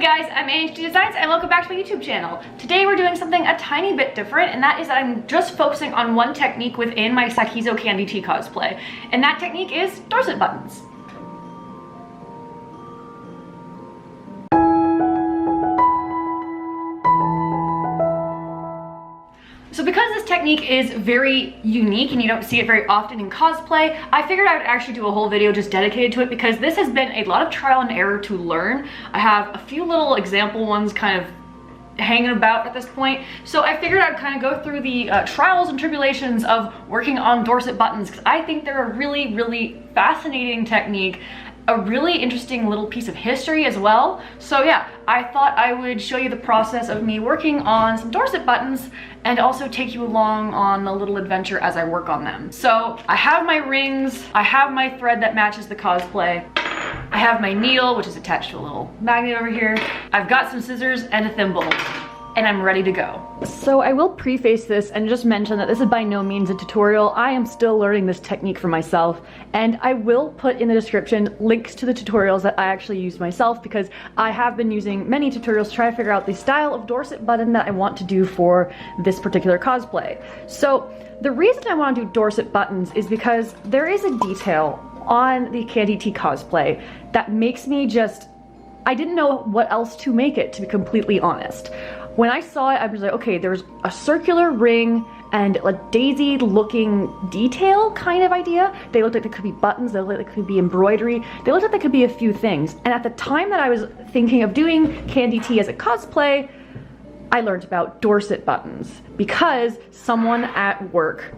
guys, I'm AHD Designs and welcome back to my YouTube channel. Today we're doing something a tiny bit different, and that is that I'm just focusing on one technique within my Sakizo candy tea cosplay, and that technique is Dorset Buttons. So because this technique is very unique and you don't see it very often in cosplay, I figured I would actually do a whole video just dedicated to it because this has been a lot of trial and error to learn. I have a few little example ones kind of hanging about at this point. So I figured I'd kind of go through the trials and tribulations of working on Dorset buttons because I think they're a really fascinating technique, a really interesting little piece of history as well. So yeah, I thought I would show you the process of me working on some Dorset buttons and also take you along on a little adventure as I work on them. So I have my rings, I have my thread that matches the cosplay, I have my needle, which is attached to a little magnet over here, I've got some scissors and a thimble, and I'm ready to go. So I will preface this and just mention that this is by no means a tutorial. I am still learning this technique for myself, and I will put in the description links to the tutorials that I actually used myself because I have been using many tutorials to try to figure out the style of Dorset button that I want to do for this particular cosplay. So the reason I want to do Dorset buttons is because there is a detail on the candy tea cosplay that makes me just, I didn't know what else to make it, to be completely honest. When I saw it, I was like, okay, there's a circular ring and a daisy looking detail kind of idea. They looked like they could be buttons, they looked like they could be embroidery, they looked like they could be a few things. And at the time that I was thinking of doing candy tea as a cosplay, I learned about Dorset buttons because someone at work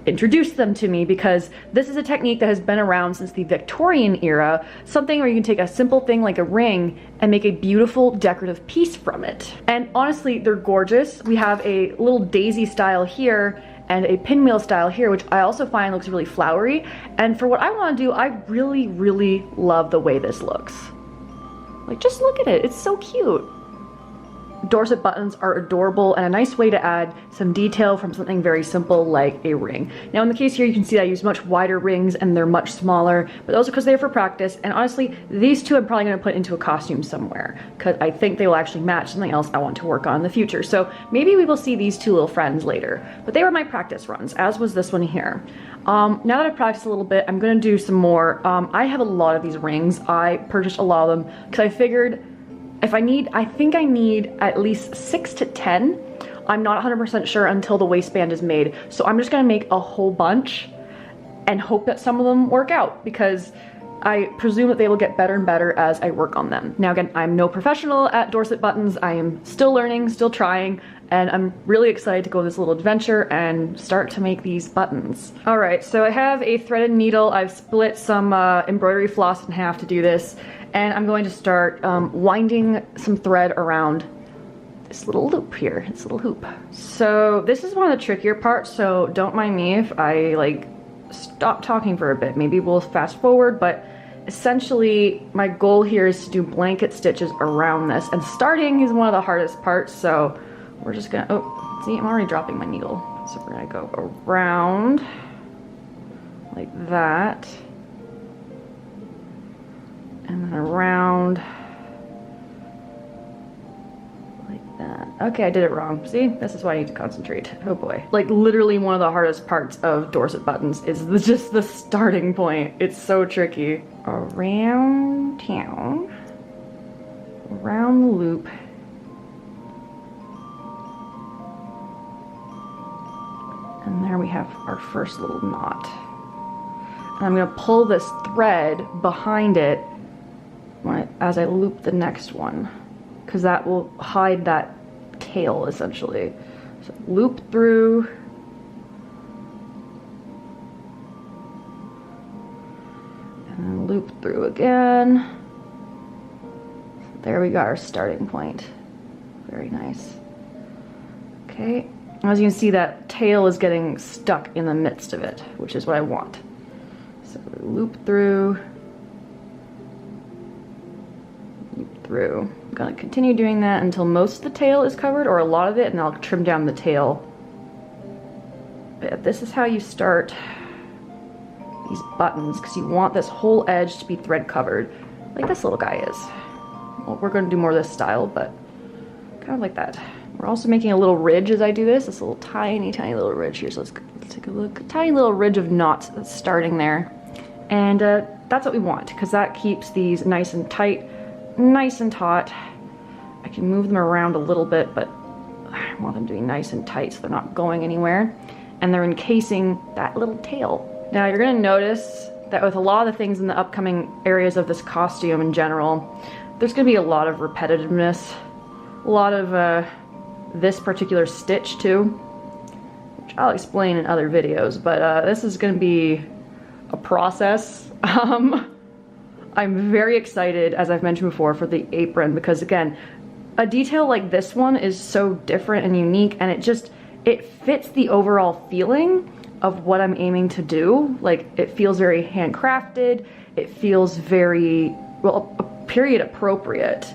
introduced them to me, because this is a technique that has been around since the Victorian era, something where you can take a simple thing like a ring and make a beautiful decorative piece from it. And honestly, they're gorgeous. We have a little daisy style here and a pinwheel style here, which I also find looks really flowery. And for what I want to do, I really love the way this looks. Like, just look at it, it's so cute. Dorset buttons are adorable and a nice way to add some detail from something very simple like a ring. Now in the case here, you can see that I use much wider rings and they're much smaller, but those are because they're for practice. And honestly, these two I'm probably going to put into a costume somewhere because I think they will actually match something else I want to work on in the future. So maybe we will see these two little friends later, but they were my practice runs, as was this one here. Now that I've practiced a little bit, I'm going to do some more. I have a lot of these rings. I purchased a lot of them because I figured I think I need at least 6 to 10. I'm not 100% sure until the waistband is made. So I'm just gonna make a whole bunch and hope that some of them work out because I presume that they will get better and better as I work on them. Now again, I'm no professional at Dorset buttons. I am still learning, still trying, and I'm really excited to go on this little adventure and start to make these buttons. All right, so I have a threaded needle. I've split some embroidery floss in half to do this, and I'm going to start winding some thread around this little loop here, this little hoop. So this is one of the trickier parts, so don't mind me if I like stop talking for a bit. Maybe we'll fast forward, but essentially my goal here is to do blanket stitches around this, and starting is one of the hardest parts, so we're just gonna, oh, see, I'm already dropping my needle. So we're gonna go around like that, and then around like that. Okay, I did it wrong. See, this is why I need to concentrate. Oh boy. Like literally one of the hardest parts of Dorset buttons is just the starting point. It's so tricky. Around town, around the loop, and there we have our first little knot. And I'm gonna pull this thread behind it as I loop the next one, because that will hide that tail essentially. So loop through, and then loop through again. There we got our starting point. Very nice. Okay, as you can see, that tail is getting stuck in the midst of it, which is what I want. So loop through, through. I'm gonna continue doing that until most of the tail is covered, or a lot of it, and I'll trim down the tail. But this is how you start these buttons, because you want this whole edge to be thread covered, like this little guy is. well, we're gonna do more of this style, but kind of like that. We're also making a little ridge as I do this little tiny little ridge here. So let's take a look. A tiny little ridge of knots that's starting there. And that's what we want, because that keeps these nice and tight, nice and taut. I can move them around a little bit, but I want them to be nice and tight so they're not going anywhere. And they're encasing that little tail. Now you're gonna notice that with a lot of the things in the upcoming areas of this costume in general, there's gonna be a lot of repetitiveness, a lot of this particular stitch too, which I'll explain in other videos, but this is gonna be a process. I'm very excited, as I've mentioned before, for the apron, because again, a detail like this one is so different and unique, and it fits the overall feeling of what I'm aiming to do. Like, it feels very handcrafted, it feels very, well, period appropriate.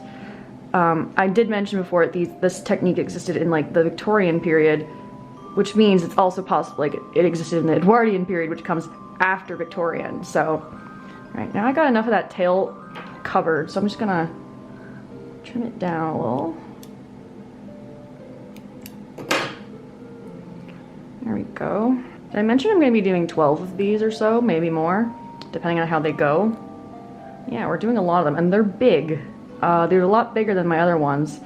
I did mention before this technique existed in like the Victorian period, which means it's also possible like it existed in the Edwardian period, which comes after Victorian. So, right now I got enough of that tail covered, so I'm just gonna trim it down a little. There we go. Did I mention I'm gonna be doing 12 of these or so, maybe more, depending on how they go? Yeah, we're doing a lot of them, and they're big. They're a lot bigger than my other ones.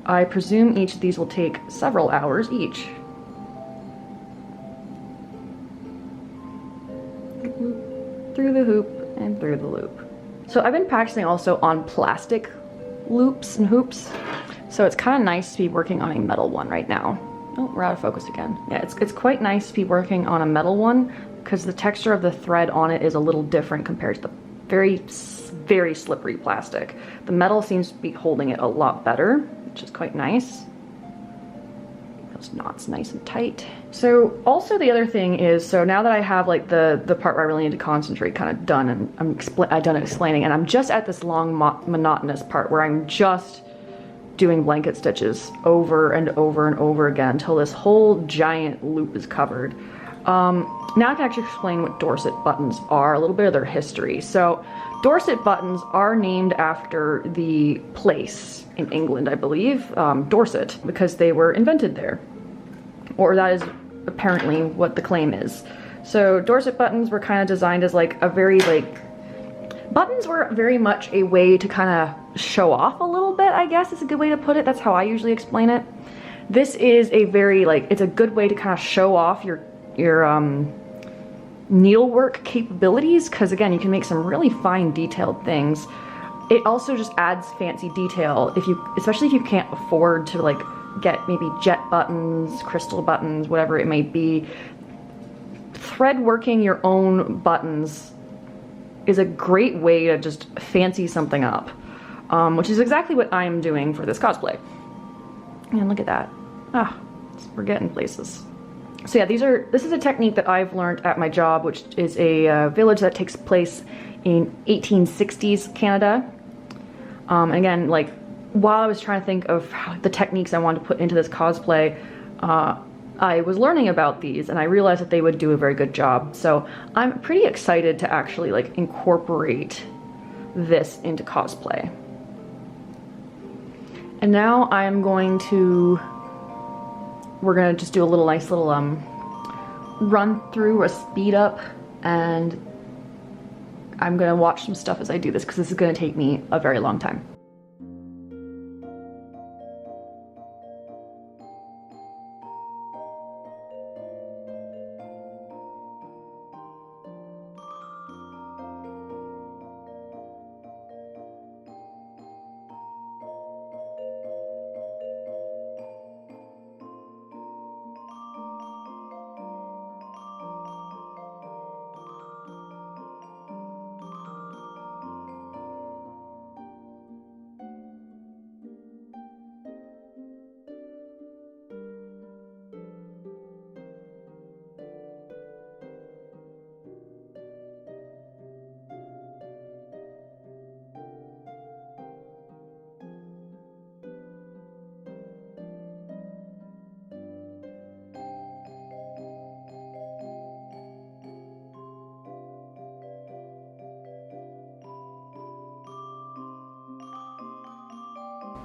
I presume each of these will take several hours each. Through the hoop and through the loop. So I've been practicing also on plastic loops and hoops. So it's kind of nice to be working on a metal one right now. Oh, we're out of focus again. Yeah, it's quite nice to be working on a metal one because the texture of the thread on it is a little different compared to the very slippery plastic. The metal seems to be holding it a lot better, which is quite nice. Those knots nice and tight. So also the other thing is, so now that I have like the part where I really need to concentrate kind of done, and I'm done explaining, and I'm just at this long monotonous part where I'm just doing blanket stitches over and over and over again until this whole giant loop is covered. Now I can actually explain what Dorset buttons are, a little bit of their history. So Dorset buttons are named after the place in England, I believe, Dorset, because they were invented there. Or that is apparently what the claim is. So Dorset buttons were kind of designed as like a very buttons were very much a way to kind of show off a little bit, I guess is a good way to put it. That's how I usually explain it. This is a very it's a good way to kind of show off your needlework capabilities, because again, you can make some really fine detailed things. It also just adds fancy detail especially if you can't afford to like get maybe jet buttons, crystal buttons, whatever it may be. Thread working your own buttons is a great way to just fancy something up, which is exactly what I'm doing for this cosplay. And look at that. We're getting places. So yeah, this is a technique that I've learned at my job, which is a village that takes place in 1860s Canada. And again, like, while I was trying to think of the techniques I wanted to put into this cosplay, I was learning about these and I realized that they would do a very good job. So I'm pretty excited to actually like incorporate this into cosplay. And now we're gonna just do a little nice little run through, a speed up, and I'm gonna watch some stuff as I do this because this is gonna take me a very long time.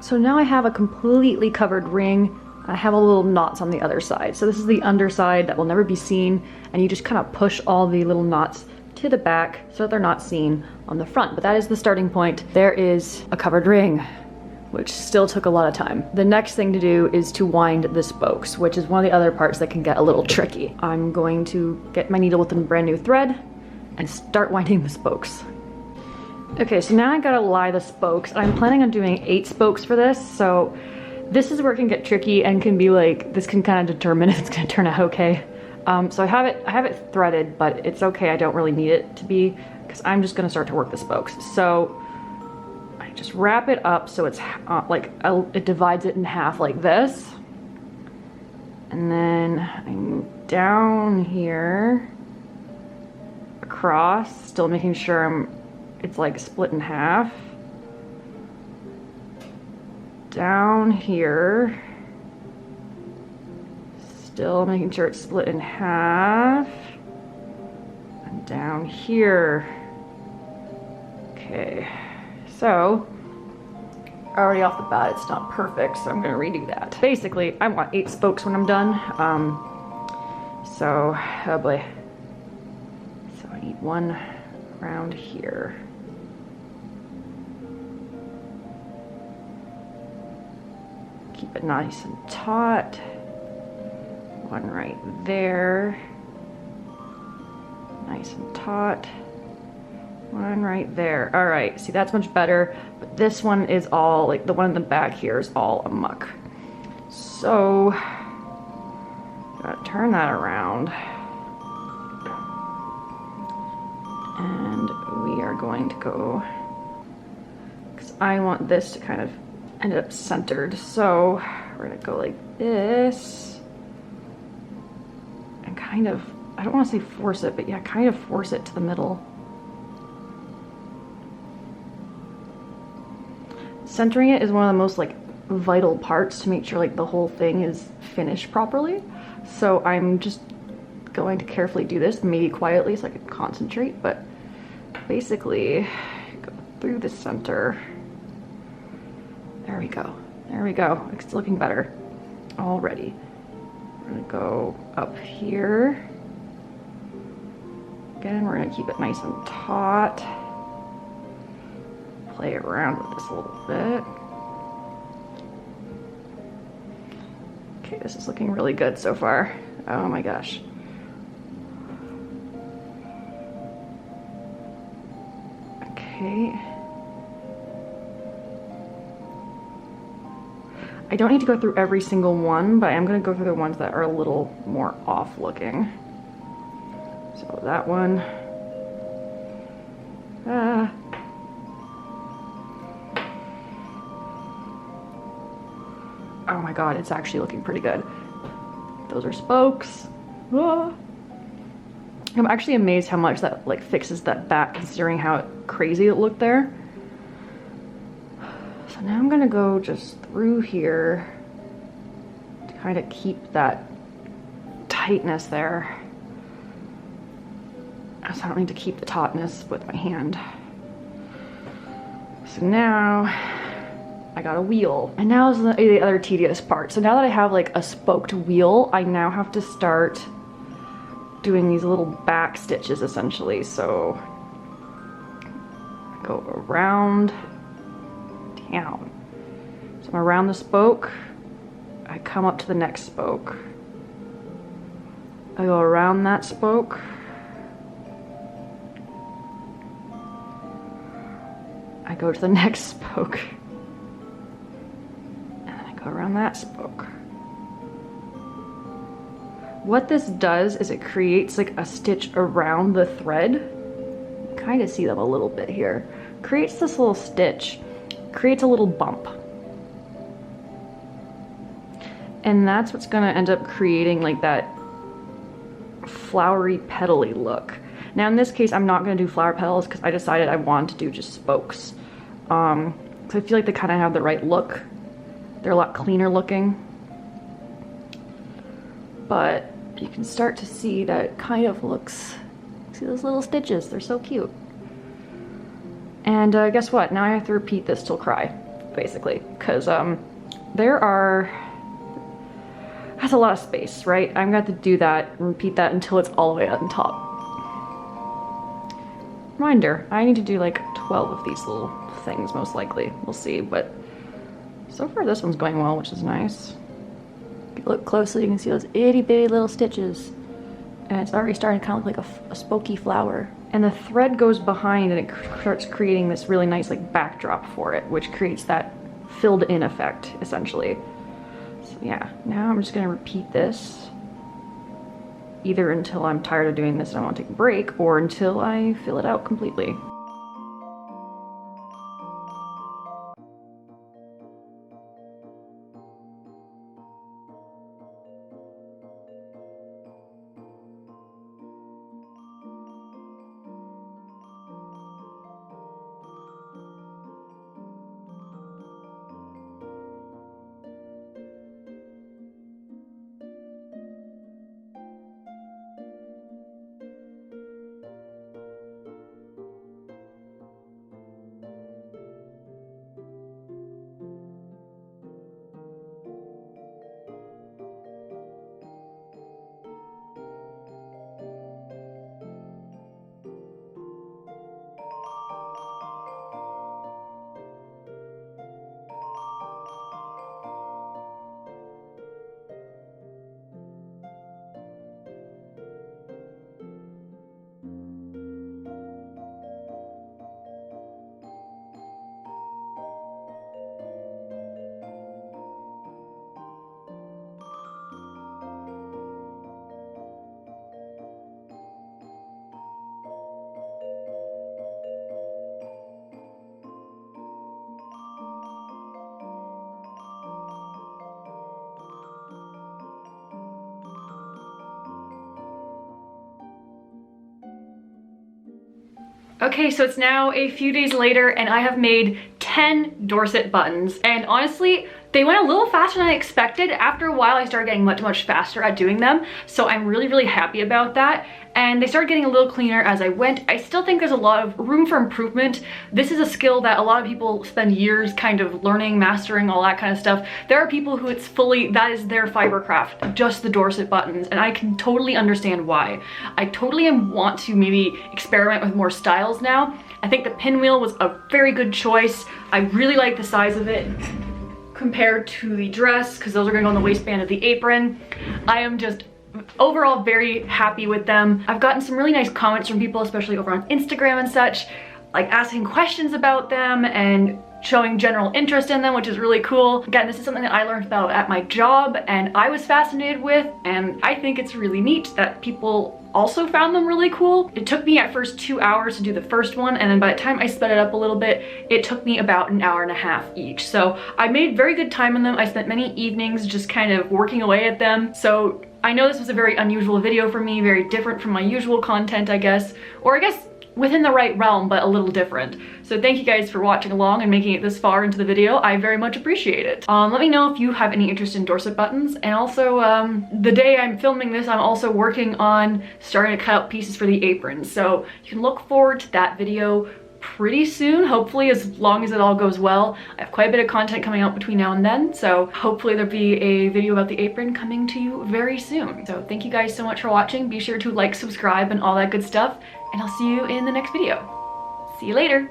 So now I have a completely covered ring. I have a little knots on the other side. So this is the underside that will never be seen, and you just kind of push all the little knots to the back so that they're not seen on the front. But that is the starting point. There is a covered ring, which still took a lot of time. The next thing to do is to wind the spokes, which is one of the other parts that can get a little tricky. I'm going to get my needle with a brand new thread and start winding the spokes. Okay, so now I gotta lie the spokes. I'm planning on doing 8 spokes for this, so this is where it can get tricky and can be like, this can kind of determine if it's gonna turn out okay. So I have it threaded, but it's okay. I don't really need it to be, because I'm just gonna start to work the spokes. So I just wrap it up so it's it divides it in half like this. And then I'm down here, across, still making sure it's like split in half. Down here, still making sure it's split in half. And down here. Okay, so already off the bat it's not perfect, so I'm gonna redo that. Basically, I want 8 spokes when I'm done. So, oh boy. So I need one around here. Keep it nice and taut. One right there. Nice and taut. One right there. All right, see, that's much better. But this one is all, like the one in the back here is all amuck. So, gotta turn that around. And we are going to go, because I want this to kind of end up centered. So we're gonna go like this and kind of, I don't want to say force it, but yeah, kind of force it to the middle. Centering it is one of the most like vital parts to make sure like the whole thing is finished properly. So I'm just going to carefully do this, maybe quietly so I can concentrate, but basically go through the center. There we go. There we go. It's looking better already. We're gonna go up here. Again, we're gonna keep it nice and taut. Play around with this a little bit. Okay, this is looking really good so far. Oh my gosh. Okay. I don't need to go through every single one, but I'm gonna go through the ones that are a little more off looking. So that one. Oh my god, it's actually looking pretty good. Those are spokes. Ah. I'm actually amazed how much that like fixes that back, considering how crazy it looked there. So now I'm gonna go just through here to kind of keep that tightness there. So I don't need to keep the tautness with my hand. So now I got a wheel. And now is the other tedious part. So now that I have like a spoked wheel, I now have to start doing these little back stitches essentially. So I go around down. So I'm around the spoke. I come up to the next spoke. I go around that spoke. I go to the next spoke. Go around that spoke. What this does is it creates like a stitch around the thread. You kind of see them a little bit here. Creates this little stitch, creates a little bump. And that's what's gonna end up creating like that flowery petally look. Now in this case, I'm not gonna do flower petals because I decided I wanted to do just spokes. So I feel like they kind of have the right look. They're a lot cleaner looking, but you can start to see that it kind of looks, see those little stitches, they're so cute. And guess what, now I have to repeat this till cry. basically, because that's a lot of space, right? I'm gonna have to do that and repeat that until it's all the way on top. Reminder, I need to do like 12 of these little things, most likely. We'll see, but so far this one's going well, which is nice. If you look closely, you can see those itty bitty little stitches. And it's already starting to kind of look like a spooky flower. And the thread goes behind and it starts creating this really nice like backdrop for it, which creates that filled in effect, essentially. So yeah, now I'm just gonna repeat this either until I'm tired of doing this and I want to take a break, or until I fill it out completely. Okay, so it's now a few days later and I have made 10 Dorset buttons, and honestly, they went a little faster than I expected. After a while, I started getting much faster at doing them, so I'm really happy about that. And they started getting a little cleaner as I went. I still think there's a lot of room for improvement. This is a skill that a lot of people spend years kind of learning, mastering, all that kind of stuff. There are people who that is their fiber craft, just the Dorset buttons, and I can totally understand why. I totally want to maybe experiment with more styles now. I think the pinwheel was a very good choice. I really like the size of it compared to the dress, because those are going to go on the waistband of the apron. I am just overall very happy with them. I've gotten some really nice comments from people, especially over on Instagram and such, like asking questions about them and showing general interest in them, which is really cool. Again, this is something that I learned about at my job and I was fascinated with, and I think it's really neat that people also found them really cool. It took me at first 2 hours to do the first one, and then by the time I sped it up a little bit, it took me about an hour and a half each. So I made very good time on them. I spent many evenings just kind of working away at them. So I know this was a very unusual video for me, very different from my usual content, I guess, or I guess within the right realm, but a little different. So thank you guys for watching along and making it this far into the video. I very much appreciate it. Let me know if you have any interest in Dorset buttons, and also the day I'm filming this, I'm also working on starting to cut out pieces for the aprons, so you can look forward to that video pretty soon, hopefully, as long as it all goes well. I have quite a bit of content coming out between now and then, so hopefully there'll be a video about the apron coming to you very soon. So thank you guys so much for watching. Be sure to like, subscribe, and all that good stuff, and I'll see you in the next video. See you later.